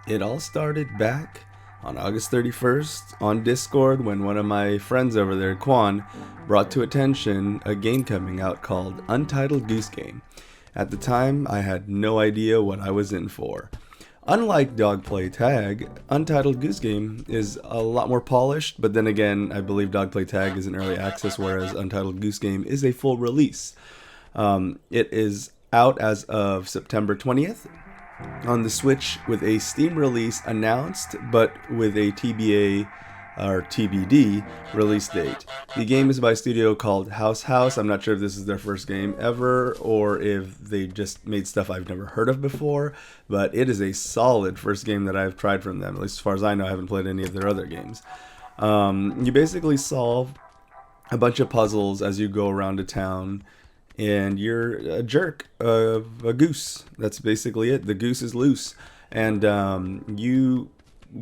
It all started back on August 31st on Discord when one of my friends over there, Quack, brought to attention a game coming out called Untitled Goose Game. At the time, I had no idea what I was in for. Unlike Dogplay Tag, Untitled Goose Game is a lot more polished, but then again, I believe Dogplay Tag is an early access, whereas Untitled Goose Game is a full release. It is out as of September 20th on the Switch with a Steam release announced, but with a TBA or TBD release date. The game is by a studio called House. I'm not sure if this is their first game ever or if they just made stuff I've never heard of before, but it is a solid first game that I've tried from them. At least as far as I know, I haven't played any of their other games. You basically solve a bunch of puzzles as you go around a town, and you're a jerk of a goose. That's basically it. The goose is loose, and you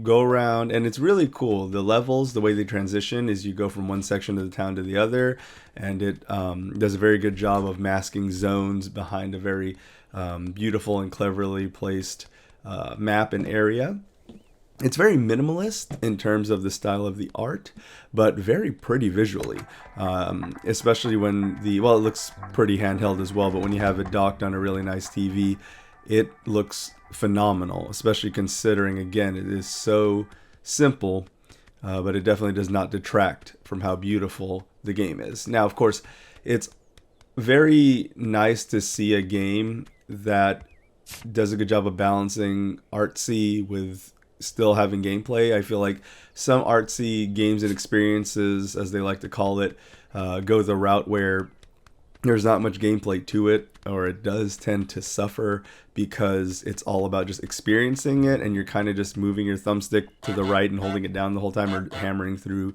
go around, and it's really cool. The levels, the way they transition is you go from one section of the town to the other, and it does a very good job of masking zones behind a very beautiful and cleverly placed map and area. It's very minimalist in terms of the style of the art, but very pretty visually, especially when it looks pretty handheld as well, but when you have it docked on a really nice TV, it looks phenomenal, especially considering, again, it is so simple, but it definitely does not detract from how beautiful the game is. Now, of course, it's very nice to see a game that does a good job of balancing artsy with still having gameplay. I feel like some artsy games and experiences, as they like to call it, go the route where there's not much gameplay to it, or it does tend to suffer because it's all about just experiencing it, and you're kind of just moving your thumbstick to the right and holding it down the whole time, or hammering through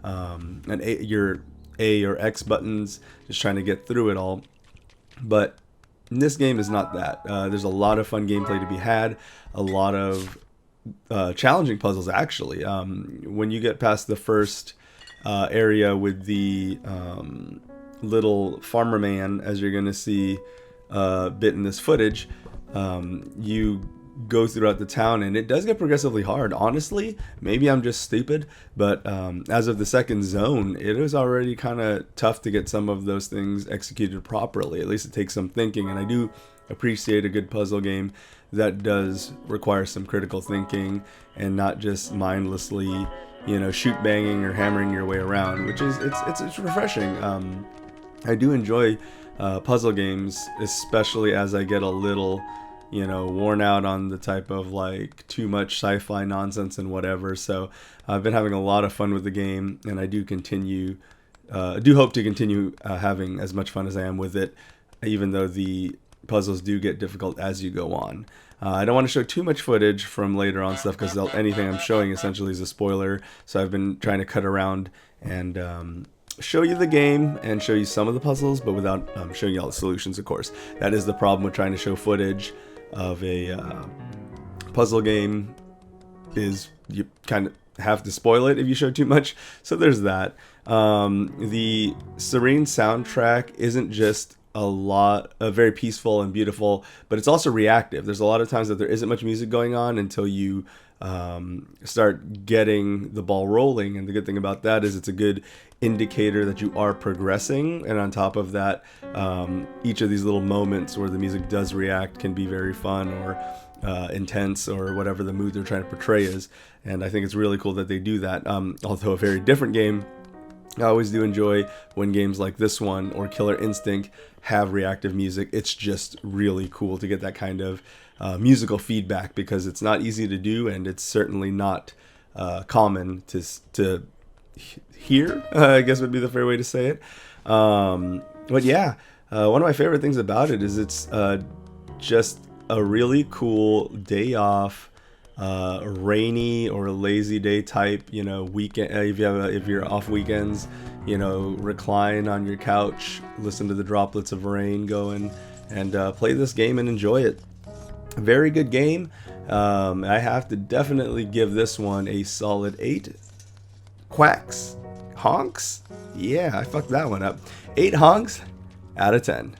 your A or X buttons, just trying to get through it all. But this game is not that. There's a lot of fun gameplay to be had, a lot of challenging puzzles actually. When you get past the first area with the little farmer man, as you're going to see a bit in this footage, you go throughout the town, and it does get progressively hard. Honestly, maybe I'm just stupid, but as of the second zone, it is already kind of tough to get some of those things executed properly. At least it takes some thinking, and I do appreciate a good puzzle game that does require some critical thinking and not just mindlessly, shoot banging or hammering your way around, which is it's refreshing. I do enjoy puzzle games, especially as I get a little, worn out on the type of too much sci-fi nonsense and whatever. So I've been having a lot of fun with the game, and I do hope to continue having as much fun as I am with it, even though the puzzles do get difficult as you go on. I don't want to show too much footage from later on stuff, because anything I'm showing essentially is a spoiler. So I've been trying to cut around and show you the game and show you some of the puzzles, but without showing you all the solutions, of course. That is the problem with trying to show footage of a puzzle game, is you kind of have to spoil it if you show too much. So there's that. The serene soundtrack isn't just very peaceful and beautiful, but it's also reactive. There's a lot of times that there isn't much music going on until you start getting the ball rolling, and the good thing about that is it's a good indicator that you are progressing. And on top of that, each of these little moments where the music does react can be very fun or intense, or whatever the mood they're trying to portray is. And I think it's really cool that they do that. Although a very different game, I always do enjoy when games like this one or Killer Instinct have reactive music. It's just really cool to get that kind of musical feedback, because it's not easy to do, and it's certainly not common to hear, I guess would be the fair way to say it. But yeah, one of my favorite things about it is it's just a really cool day off, rainy or lazy day type, weekend. If you're off weekends, recline on your couch, listen to the droplets of rain going, and play this game and enjoy it. Very good game. I have to definitely give this one a solid 8. Quacks. Honks? Yeah, I fucked that one up. 8 honks out of 10.